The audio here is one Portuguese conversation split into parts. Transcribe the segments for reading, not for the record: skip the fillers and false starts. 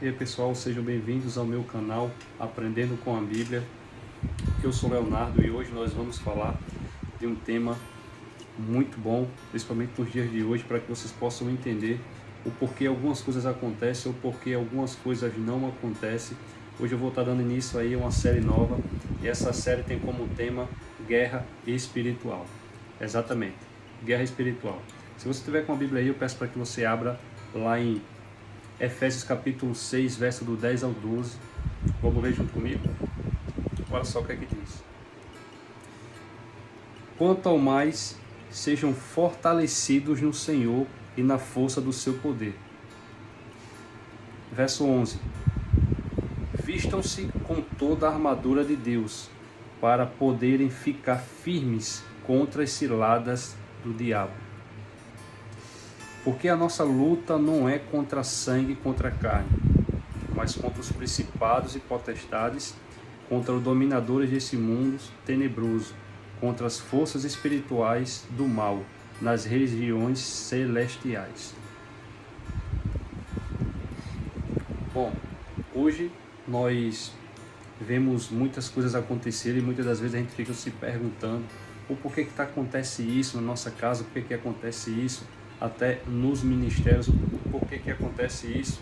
E aí pessoal, sejam bem-vindos ao meu canal Aprendendo com a Bíblia. Eu sou Leonardo e hoje nós vamos falar de um tema muito bom, principalmente nos dias de hoje, para que vocês possam entender o porquê algumas coisas acontecem ou porquê algumas coisas não acontecem. Hoje eu vou estar dando início aí a uma série nova e essa série tem como tema Guerra Espiritual. Exatamente, Guerra Espiritual. Se você estiver com a Bíblia aí, eu peço para que você abra lá em Efésios capítulo 6, verso do 10 ao 12. Vamos ver junto comigo? Olha só o que é que diz. Quanto ao mais, sejam fortalecidos no Senhor e na força do seu poder. Verso 11. Vistam-se com toda a armadura de Deus, para poderem ficar firmes contra as ciladas do diabo. Porque a nossa luta não é contra sangue e contra carne, mas contra os principados e potestades, contra os dominadores desse mundo tenebroso, contra as forças espirituais do mal nas regiões celestiais. Bom, hoje nós vemos muitas coisas acontecerem e muitas das vezes a gente fica se perguntando o porquê que acontece isso na nossa casa, por que acontece isso até nos ministérios, por que acontece isso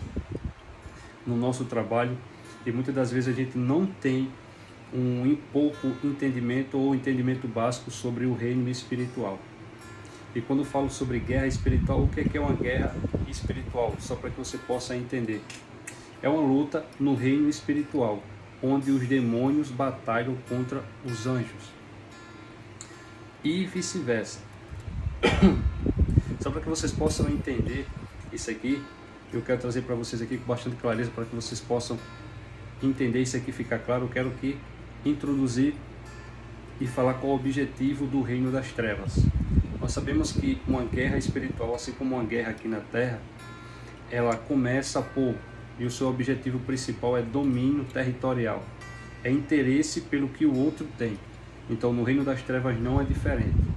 no nosso trabalho, e muitas das vezes a gente não tem um pouco entendimento ou entendimento básico sobre o reino espiritual. E quando eu falo sobre guerra espiritual, o que é uma guerra espiritual? Só para que você possa entender. É uma luta no reino espiritual, onde os demônios batalham contra os anjos. E vice-versa. Só para que vocês possam entender isso aqui, eu quero trazer para vocês aqui com bastante clareza, para que vocês possam entender isso aqui, ficar claro. Eu quero aqui introduzir e falar qual é o objetivo do reino das trevas. Nós sabemos que uma guerra espiritual, assim como uma guerra aqui na Terra, ela começa e o seu objetivo principal é domínio territorial, é interesse pelo que o outro tem. Então no reino das trevas não é diferente.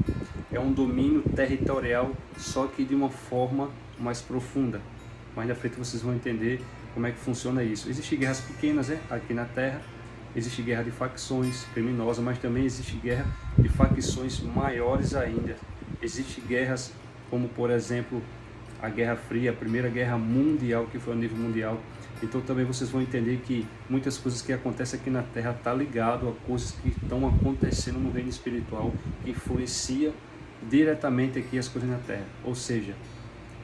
É um domínio territorial, só que de uma forma mais profunda. Mais na frente vocês vão entender como é que funciona isso. Existem guerras pequenas aqui na Terra, existe guerra de facções criminosas, mas também existe guerra de facções maiores ainda. Existem guerras como, por exemplo, a Guerra Fria, a Primeira Guerra Mundial, que foi a nível mundial. Então também vocês vão entender que muitas coisas que acontecem aqui na Terra estão ligadas a coisas que estão acontecendo no reino espiritual, que influencia diretamente aqui as coisas na Terra. Ou seja,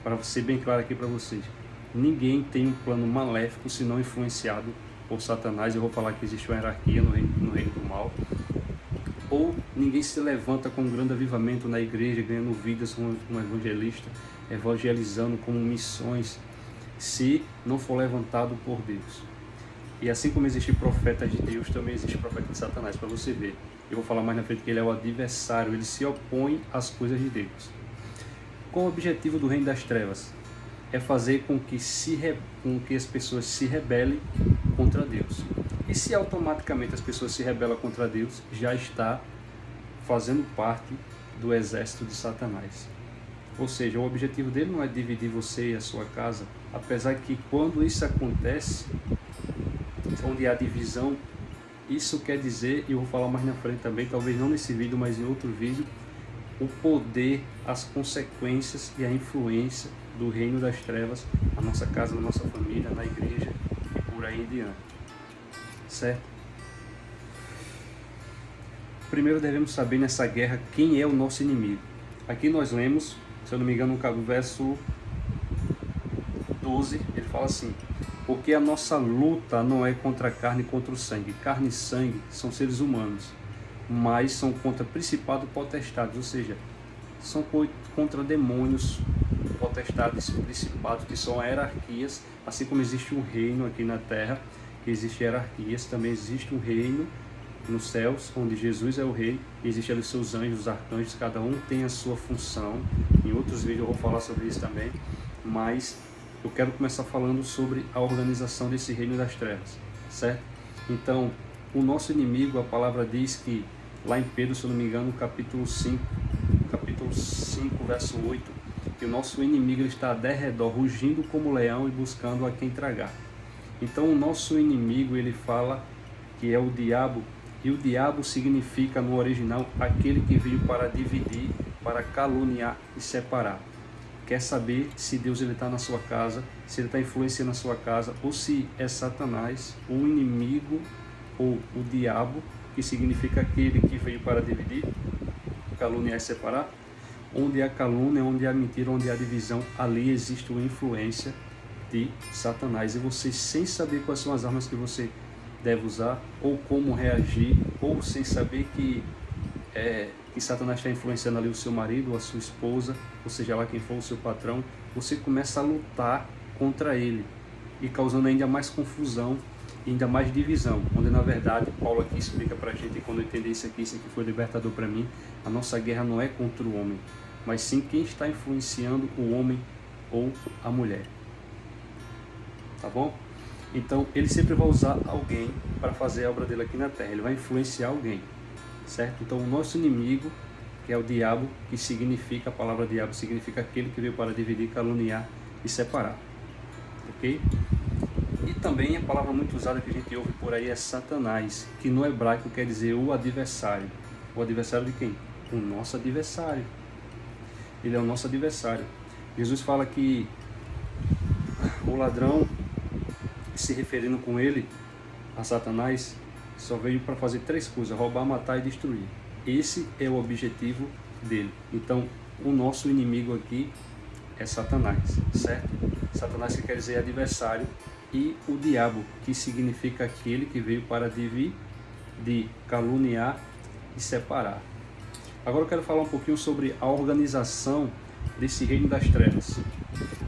para ser bem claro aqui para vocês, ninguém tem um plano maléfico se não influenciado por Satanás. Eu vou falar que existe uma hierarquia no reino do mal. Ou ninguém se levanta com um grande avivamento na igreja, ganhando vidas como um evangelista, evangelizando como missões, se não for levantado por Deus. E assim como existe profeta de Deus, também existe profeta de Satanás, para você ver. Eu vou falar mais na frente que ele é o adversário, ele se opõe às coisas de Deus. Qual o objetivo do reino das trevas? É fazer com que as pessoas se rebelem contra Deus. E se automaticamente as pessoas se rebelam contra Deus, já está fazendo parte do exército de Satanás. Ou seja, o objetivo dele não é dividir você e a sua casa, apesar que quando isso acontece, onde há divisão, isso quer dizer, e eu vou falar mais na frente também, talvez não nesse vídeo, mas em outro vídeo, o poder, as consequências e a influência do reino das trevas na nossa casa, na nossa família, na igreja e por aí em diante. Certo? Primeiro devemos saber nessa guerra quem é o nosso inimigo. Aqui nós lemos, se eu não me engano, no verso 12, ele fala assim: porque a nossa luta não é contra a carne e contra o sangue. Carne e sangue são seres humanos, mas são contra principados e potestades, ou seja, são contra demônios, potestades, principados, que são hierarquias. Assim como existe um reino aqui na Terra, que existe hierarquias, também existe um reino nos céus, onde Jesus é o rei, e existem ali os seus anjos, os arcanjos, cada um tem a sua função. Em outros vídeos eu vou falar sobre isso também, mas eu quero começar falando sobre a organização desse reino das trevas, certo? Então, o nosso inimigo, a palavra diz que, lá em Pedro, se eu não me engano, capítulo 5, verso 8, que o nosso inimigo está a derredor, rugindo como leão e buscando a quem tragar. Então o nosso inimigo, ele fala que é o diabo, e o diabo significa no original aquele que veio para dividir, para caluniar e separar. Quer saber se Deus está na sua casa, se ele está influenciando a sua casa, ou se é Satanás, o inimigo ou o diabo, que significa aquele que veio para dividir, caluniar e separar. Onde há calúnia, onde há mentira, onde há divisão, ali existe uma influência de Satanás. E você, sem saber quais são as armas que você deve usar, ou como reagir, ou sem saber que Satanás está influenciando ali o seu marido, ou a sua esposa, ou seja lá quem for o seu patrão, você começa a lutar contra ele e causando ainda mais confusão, ainda mais divisão, onde na verdade Paulo aqui explica pra gente, e quando eu entendi isso aqui foi libertador para mim, a nossa guerra não é contra o homem, mas sim quem está influenciando o homem ou a mulher. Tá bom? Então ele sempre vai usar alguém para fazer a obra dele aqui na terra, ele vai influenciar alguém, certo? Então o nosso inimigo, que é o diabo, que significa, a palavra diabo significa aquele que veio para dividir, caluniar e separar, ok? E também a palavra muito usada que a gente ouve por aí é Satanás, que no hebraico quer dizer o adversário. O adversário de quem? O nosso adversário. Ele é o nosso adversário. Jesus fala que o ladrão, se referindo com ele a Satanás, só veio para fazer 3 coisas: roubar, matar e destruir. Esse é o objetivo dele. Então, o nosso inimigo aqui é Satanás, certo? Satanás, que quer dizer adversário, e o diabo, que significa aquele que veio para dividir, caluniar e separar. Agora eu quero falar um pouquinho sobre a organização desse reino das trevas.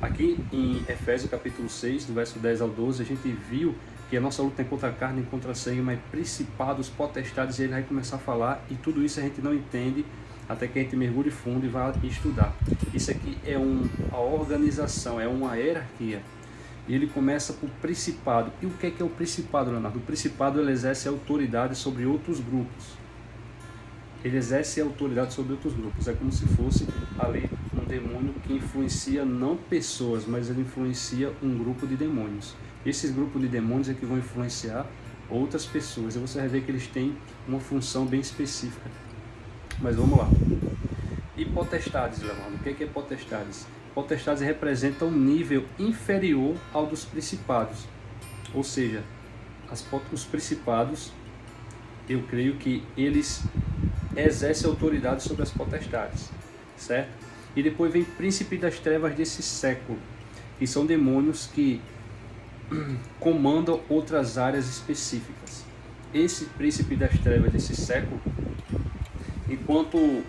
Aqui em Efésios capítulo 6, do verso 10 ao 12, a gente viu que a nossa luta é contra a carne, contra a sangue, mas principados, potestades, e ele vai começar a falar, e tudo isso a gente não entende até que a gente mergulhe fundo e vá estudar. Isso aqui é a organização, é uma hierarquia. E ele começa por principado. E o que é o principado, Leonardo? O principado, ele exerce autoridade sobre outros grupos. Ele exerce autoridade sobre outros grupos. É como se fosse ali um demônio que influencia não pessoas, mas ele influencia um grupo de demônios. Esses grupos de demônios é que vão influenciar outras pessoas. E você vai ver que eles têm uma função bem específica. Mas vamos lá. E potestades, Leonardo? O que é potestades? Potestades representam um nível inferior ao dos principados. Ou seja, os principados, eu creio que eles exercem autoridade sobre as potestades, certo? E depois vem príncipe das trevas desse século, que são demônios que comandam outras áreas específicas. Esse príncipe das trevas desse século, enquanto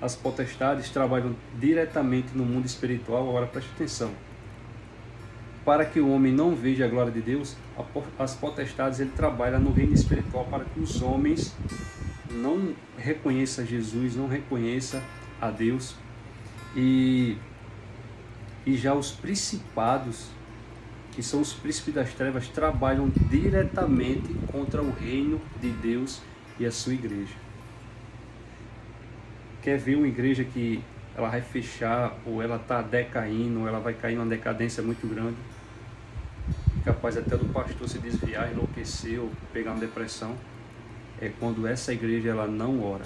as potestades trabalham diretamente no mundo espiritual, agora preste atenção, para que o homem não veja a glória de Deus, as potestades ele trabalha no reino espiritual para que os homens não reconheçam Jesus, não reconheçam a Deus. E já os principados, que são os príncipes das trevas, trabalham diretamente contra o reino de Deus e a sua igreja. Quer ver uma igreja que ela vai fechar, ou ela está decaindo, ou ela vai cair numa decadência muito grande, capaz até do pastor se desviar, enlouquecer ou pegar uma depressão? É quando essa igreja ela não ora.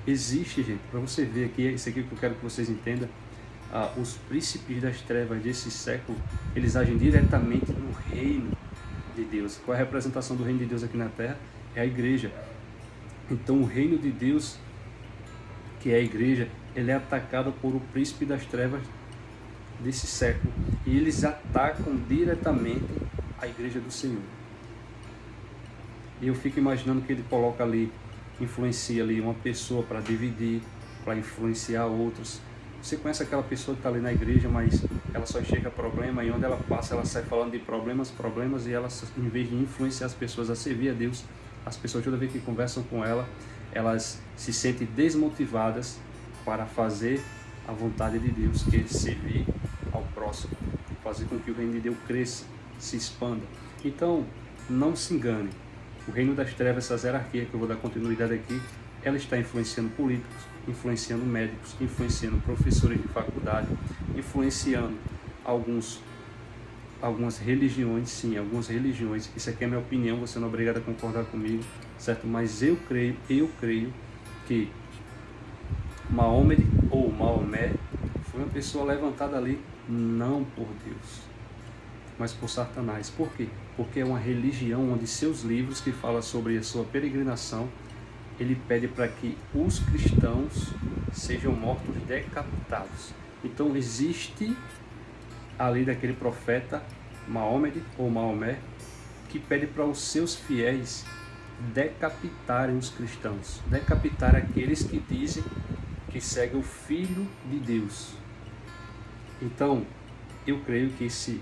Existe, gente, para você ver aqui, isso aqui que eu quero que vocês entendam, os príncipes das trevas desse século, eles agem diretamente no reino de Deus. Qual é a representação do reino de Deus aqui na terra? É a igreja. Então o reino de Deus, que é a igreja, ele é atacado por o príncipe das trevas desse século, e eles atacam diretamente a igreja do Senhor. E eu fico imaginando que ele coloca ali, influencia ali uma pessoa para dividir, para influenciar outros. Você conhece aquela pessoa que está ali na igreja, mas ela só enxerga problema, e onde ela passa ela sai falando de problemas, e ela, em vez de influenciar as pessoas a servir a Deus, as pessoas toda vez que conversam com ela, elas se sentem desmotivadas para fazer a vontade de Deus, que é servir ao próximo, fazer com que o reino de Deus cresça, se expanda. Então, não se engane, o reino das trevas, essa hierarquia que eu vou dar continuidade aqui, ela está influenciando políticos, influenciando médicos, influenciando professores de faculdade, influenciando alguns algumas religiões, sim, algumas religiões, isso aqui é minha opinião, você não é obrigado a concordar comigo, certo? Mas eu creio que Maomé ou Maomé foi uma pessoa levantada ali não por Deus, mas por Satanás. Por quê? Porque é uma religião onde seus livros que falam sobre a sua peregrinação, ele pede para que os cristãos sejam mortos decapitados. Então existe ali daquele profeta Maomé ou Maomé que pede para os seus fiéis decapitarem os cristãos, decapitar aqueles que dizem que seguem o Filho de Deus. Então eu creio que esse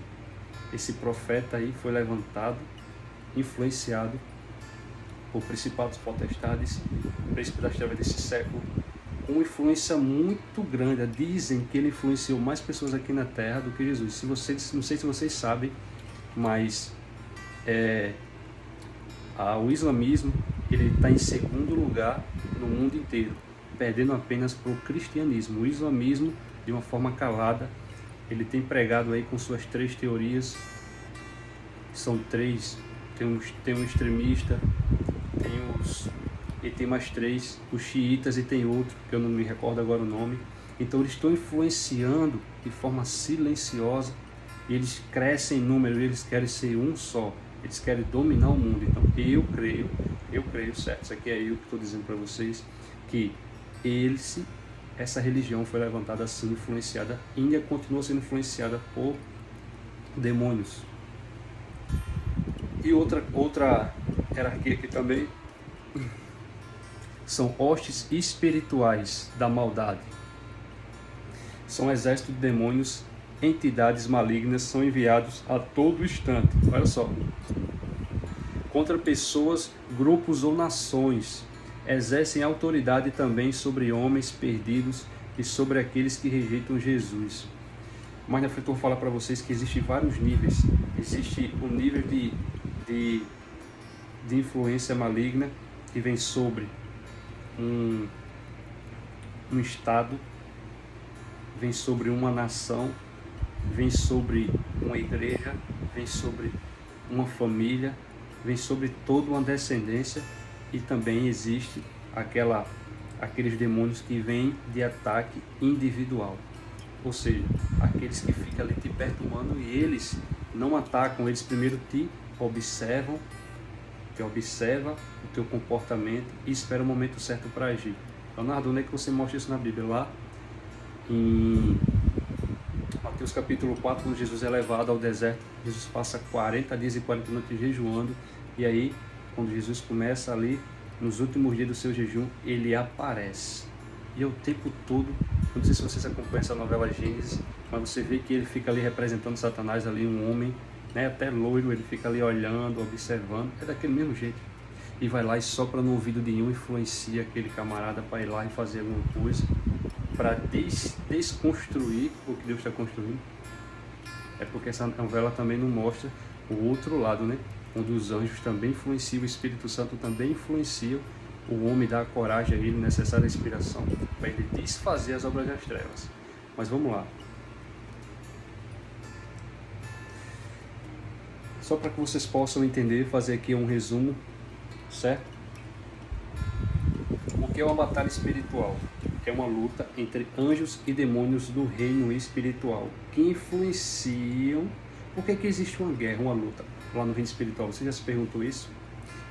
profeta aí foi levantado, influenciado por principados, potestades, príncipes das trevas desse século, com influência muito grande. Dizem que ele influenciou mais pessoas aqui na Terra do que Jesus. Não sei se vocês sabem, mas o islamismo ele está em segundo lugar no mundo inteiro, perdendo apenas para o cristianismo. O islamismo, de uma forma calada, ele tem pregado aí com suas 3 teorias. São 3, tem um extremista, e tem mais 3, os xiitas, e tem outro, que eu não me recordo agora o nome. Então eles estão influenciando de forma silenciosa, e eles crescem em número, eles querem ser um só, eles querem dominar o mundo. Então eu creio, certo? Isso aqui é eu que estou dizendo para vocês, que essa religião foi levantada assim, influenciada, Índia continua sendo influenciada por demônios. E outra hierarquia aqui também são hostes espirituais da maldade. São exércitos de demônios, entidades malignas são enviados a todo instante. Olha só. Contra pessoas, grupos ou nações. Exercem autoridade também sobre homens perdidos e sobre aqueles que rejeitam Jesus. Mas na frente eu vou falar para vocês que existem vários níveis. Existe um nível de influência maligna que vem sobre um estado, vem sobre uma nação, vem sobre uma igreja, vem sobre uma família, vem sobre toda uma descendência, e também existe aqueles demônios que vêm de ataque individual, ou seja, aqueles que ficam ali te perturbando, e eles não atacam, eles primeiro te observa o teu comportamento e espera o momento certo para agir. Leonardo, onde é que você mostra isso na Bíblia? Lá em Mateus capítulo 4, quando Jesus é levado ao deserto, Jesus passa 40 dias e 40 noites jejuando, e aí, quando Jesus começa ali, nos últimos dias do seu jejum, ele aparece. E é o tempo todo, não sei se vocês acompanham essa novela Gênesis, mas você vê que ele fica ali representando Satanás, ali um homem, né, até loiro, ele fica ali olhando, observando, é daquele mesmo jeito. E vai lá e sopra no ouvido de um, influencia aquele camarada para ir lá e fazer alguma coisa, para desconstruir o que Deus está construindo. É porque essa novela também não mostra o outro lado, né? Onde os anjos também influenciam, o Espírito Santo também influencia o homem, dá a coragem a ele, necessária inspiração, para ele desfazer as obras das trevas. Mas vamos lá. Só para que vocês possam entender, fazer aqui um resumo, certo? O que é uma batalha espiritual? É uma luta entre anjos e demônios do reino espiritual, que influenciam. Por que existe uma guerra, uma luta lá no reino espiritual? Você já se perguntou isso?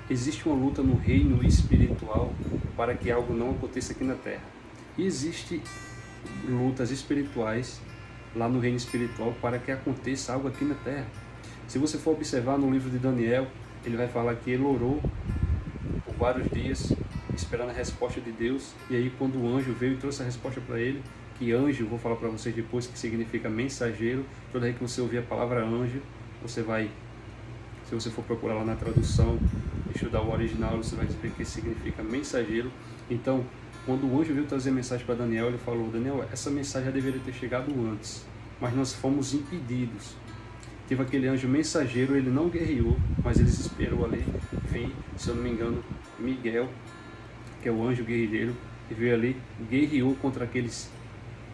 Existe uma luta no reino espiritual para que algo não aconteça aqui na Terra. E existem lutas espirituais lá no reino espiritual para que aconteça algo aqui na Terra. Se você for observar no livro de Daniel, ele vai falar que ele orou por vários dias esperando a resposta de Deus, e aí quando o anjo veio e trouxe a resposta para ele, que anjo, vou falar para vocês depois, que significa mensageiro. Toda vez que você ouvir a palavra anjo, você vai, se você for procurar lá na tradução, estudar o original, você vai ver que significa mensageiro. Então, quando o anjo veio trazer mensagem para Daniel, ele falou: Daniel, essa mensagem já deveria ter chegado antes, mas nós fomos impedidos. Teve aquele anjo mensageiro, ele não guerreou, mas ele esperou ali, veio, se eu não me engano, Miguel, que é o anjo guerreiro, e veio ali, guerreou contra aqueles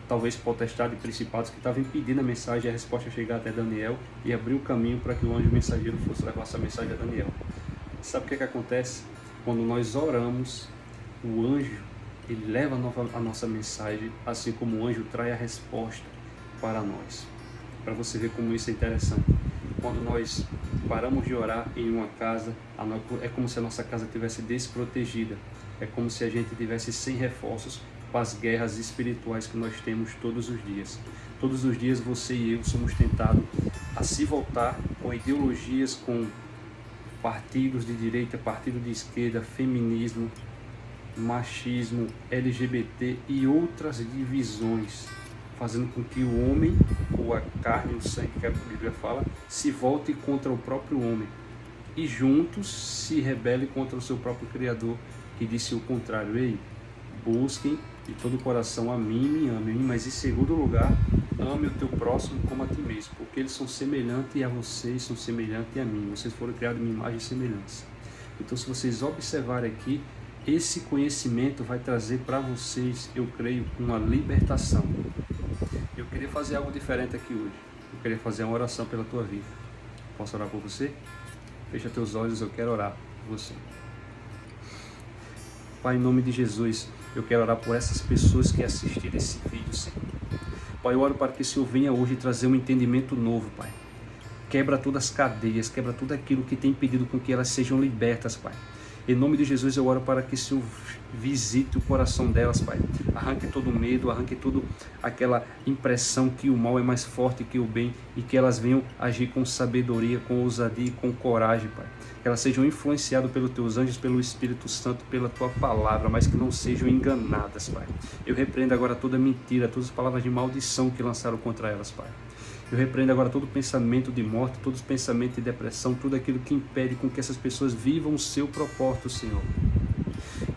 talvez potestade, principados que estavam impedindo a mensagem e a resposta chegar até Daniel e abrir o caminho para que o anjo mensageiro fosse levar essa mensagem a Daniel. Sabe o que acontece? Quando nós oramos, o anjo ele leva a nossa mensagem, assim como o anjo traz a resposta para nós. Para você ver como isso é interessante. Quando nós paramos de orar em uma casa, é como se a nossa casa estivesse desprotegida. É como se a gente estivesse sem reforços para as guerras espirituais que nós temos todos os dias. Todos os dias você e eu somos tentados a se voltar com ideologias, com partidos de direita, partido de esquerda, feminismo, machismo, LGBT e outras divisões, fazendo com que o homem, ou a carne, o sangue, que a Bíblia fala, se volte contra o próprio homem e juntos se rebele contra o seu próprio Criador, que disse o contrário. Ei, busquem de todo o coração a mim, me amem, mas em segundo lugar, ame o teu próximo como a ti mesmo, porque eles são semelhantes a vocês, são semelhantes a mim. Vocês foram criados em minha imagem e semelhança. Então, se vocês observarem aqui, esse conhecimento vai trazer para vocês, eu creio, uma libertação. Eu queria fazer algo diferente aqui hoje. Eu queria fazer uma oração pela tua vida. Posso orar por você? Fecha teus olhos, eu quero orar por você. Pai, em nome de Jesus, eu quero orar por essas pessoas que assistiram esse vídeo, Senhor. Pai, eu oro para que o Senhor venha hoje trazer um entendimento novo, Pai. Quebra todas as cadeias, quebra tudo aquilo que tem impedido com que elas sejam libertas, Pai. Em nome de Jesus eu oro para que o Senhor visite o coração delas, Pai. Arranque todo o medo, arranque toda aquela impressão que o mal é mais forte que o bem e que elas venham agir com sabedoria, com ousadia e com coragem, Pai. Que elas sejam influenciadas pelos teus anjos, pelo Espírito Santo, pela tua palavra, mas que não sejam enganadas, Pai. Eu repreendo agora toda mentira, todas as palavras de maldição que lançaram contra elas, Pai. Eu repreendo agora todo pensamento de morte, todo pensamento de depressão, tudo aquilo que impede com que essas pessoas vivam o seu propósito, Senhor.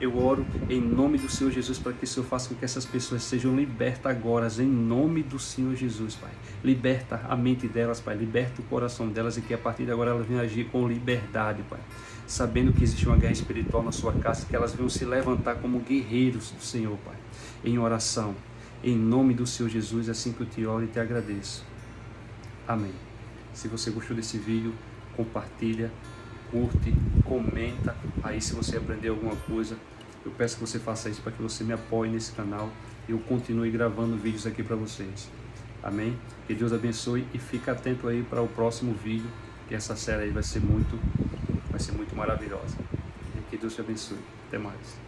Eu oro em nome do Senhor Jesus para que o Senhor faça com que essas pessoas sejam libertas agora, em nome do Senhor Jesus, Pai. Liberta a mente delas, Pai, liberta o coração delas e que a partir de agora elas venham agir com liberdade, Pai. Sabendo que existe uma guerra espiritual na sua casa, que elas venham se levantar como guerreiros do Senhor, Pai, em oração. Em nome do Senhor Jesus, é assim que eu te oro e te agradeço. Amém. Se você gostou desse vídeo, compartilha, curte, comenta. Aí se você aprendeu alguma coisa, eu peço que você faça isso para que você me apoie nesse canal e eu continue gravando vídeos aqui para vocês. Amém? Que Deus abençoe e fica atento aí para o próximo vídeo, que essa série aí vai ser muito maravilhosa. E que Deus te abençoe. Até mais.